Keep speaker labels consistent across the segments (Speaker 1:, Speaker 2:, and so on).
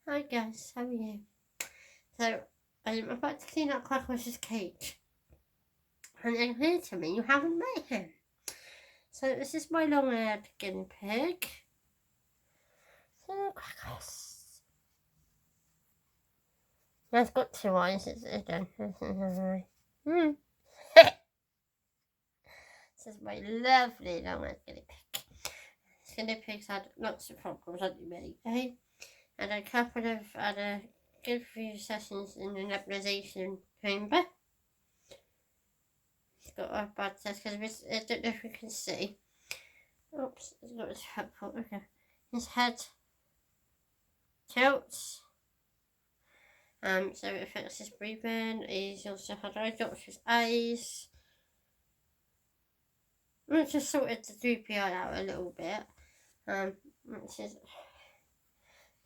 Speaker 1: Hi guys, how are you? So, I'm about to clean up Crackles' cage. And then here to me, you haven't met him. So this is my long-haired guinea pig. So, Crackles. He's got two eyes, it's done. This is my lovely long-haired guinea pig. This guinea pig's had lots of problems, hasn't he, mate? Had a good few sessions in the nebulization chamber. He's got a bad test because I don't know if you can see. Oops, it's got his head put. Okay. His head tilts. So it affects his breathing. He's also had eye drops for his eyes. I just sorted the droopy eye out a little bit. Which is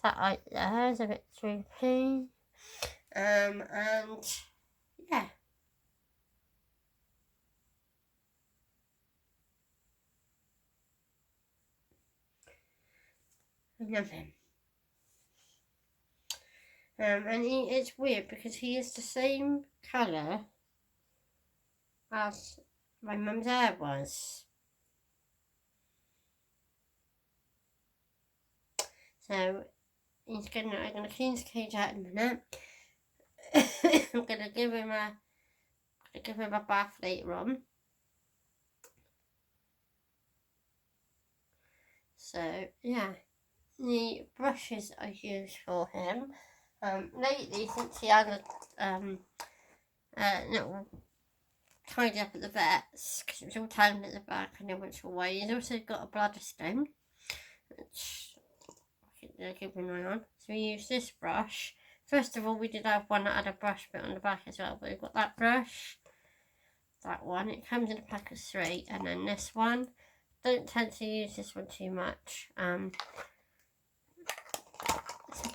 Speaker 1: that eye there is a bit droopy. And yeah. I love him. And it's weird because he is the same colour as my mum's hair was. So I'm gonna clean his cage out in a minute. I'm gonna give him a bath later on. So yeah, the brushes I use for him. Lately, since he had a little tidy up at the vet's, because it was all tangled at the back and it went away. He's also got a bladder stone, which I keep an eye on. So we use this brush. First of all, we did have one that had a brush bit on the back as well, but we've got that brush, that one. It comes in a pack of 3, and then this one. Don't tend to use this one too much. If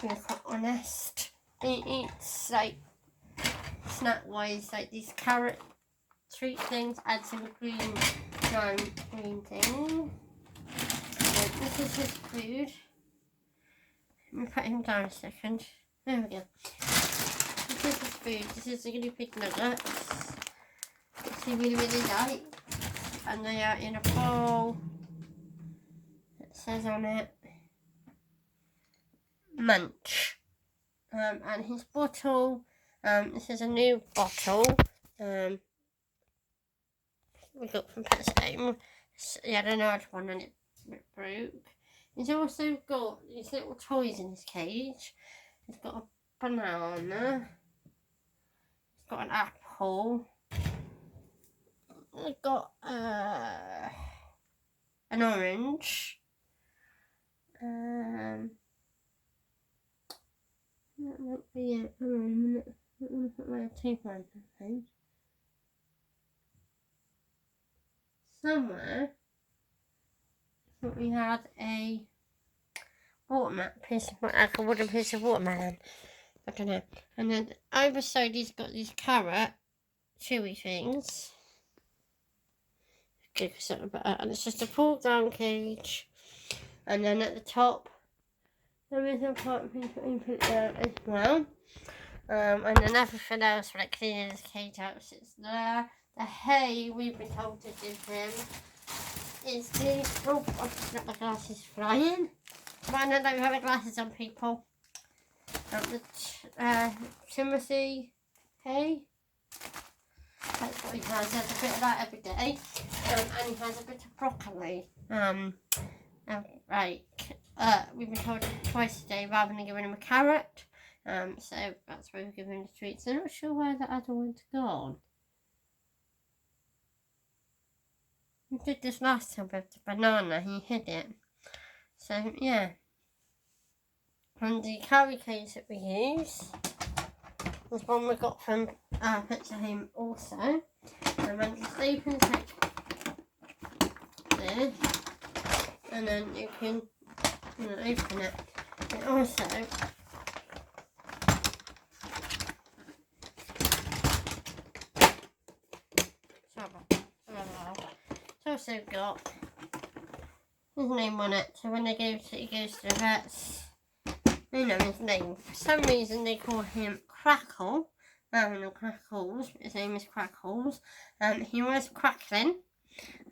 Speaker 1: I'm quite honest, it eats like snack-wise, like these carrot treat things, add some green thing. So this is his food. Let me put him down a second. There we go. This is his food. This is the guinea pig nuggets, which he really likes. And they are in a bowl. It says on it, munch. And his bottle, this is a new bottle. We got from Petstone. He had an old one and it broke. He's also got these little toys in his cage. He's got a banana. He's got an apple. He's got an orange. That might be it. Hang on a minute. I don't want to put my tape on something. Somewhere, I thought we had a like a wooden piece of watermelon. I don't know. And then over side, he's got these carrot chewy things. And it's just a pull down cage. And then at the top, there is a part input there as well. And then everything else, like cleaning his cage out, sits there. The hay we've been told to give him is the. Oh, I've just got the glasses flying. Man, I don't have the glasses on, people. The Timothy hay. That's what he has. He has a bit of that every day. And he has a bit of broccoli. We've been told twice a day rather than giving him a carrot. So that's why we're giving him the treats. I'm not sure where the other one's gone. We did this last time with the banana, he hid it. So yeah. And the carry case that we use was one we got from Picture Home also. And then just opens like this. And then you can open it. It also it's also got his name on it, so when he goes to the vets, they know his name. For some reason they call him Crackle. No, Crackles. His name is Crackles. He was Crackling,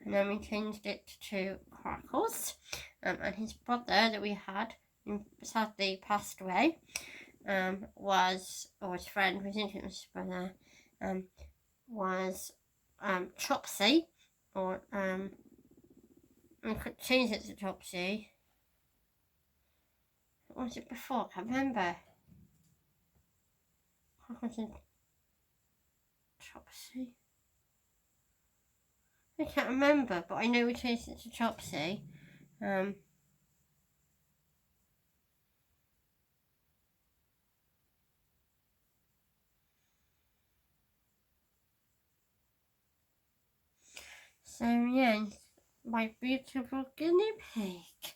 Speaker 1: and then we changed it to Crackles. And his brother that we had, who sadly passed away, or his friend, who was his brother, was Chopsy, or I could change it to Chopsy. What was it before? I can't remember. What was it? Chopsy? I can't remember, but I know we changed it to Chopsy. So yeah, my beautiful guinea pig.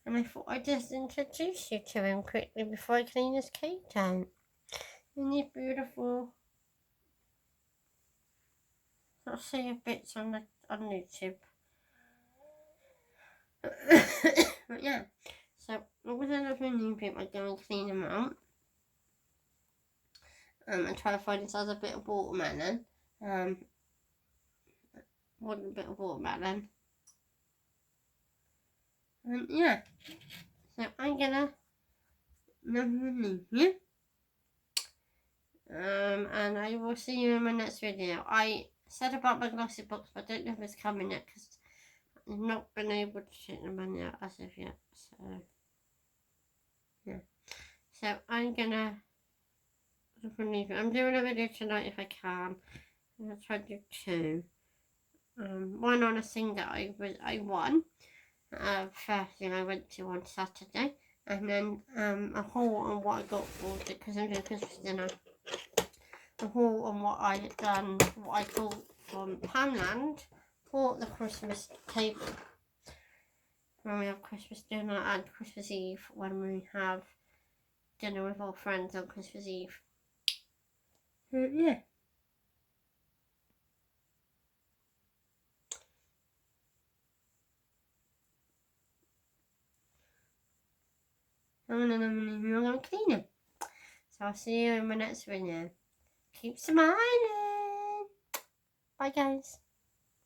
Speaker 1: And I thought I'd just introduce you to him quickly before I clean his cage out. Isn't he beautiful? I'll see you bits on YouTube. But yeah, so with another new bit, I'm going to clean him out. And try to find this other bit of watermelon. One bit of watermelon. And yeah, so I'm gonna leave you. And I will see you in my next video. I said about my glossy box, but I don't know if it's coming yet because I've not been able to take them on yet as of yet. So yeah, so I'm gonna leave it. I'm doing a video tonight if I can. I'm gonna try to do two. One on a thing that I won. First thing I went to on Saturday, and then a haul on what I got for it because I'm doing Christmas dinner. A haul on what I had done, what I bought from Poundland for the Christmas table. When we have Christmas dinner and Christmas Eve, when we have dinner with our friends on Christmas Eve. Yeah. I'm gonna clean it. So I'll see you in my next video. Keep smiling. Bye guys.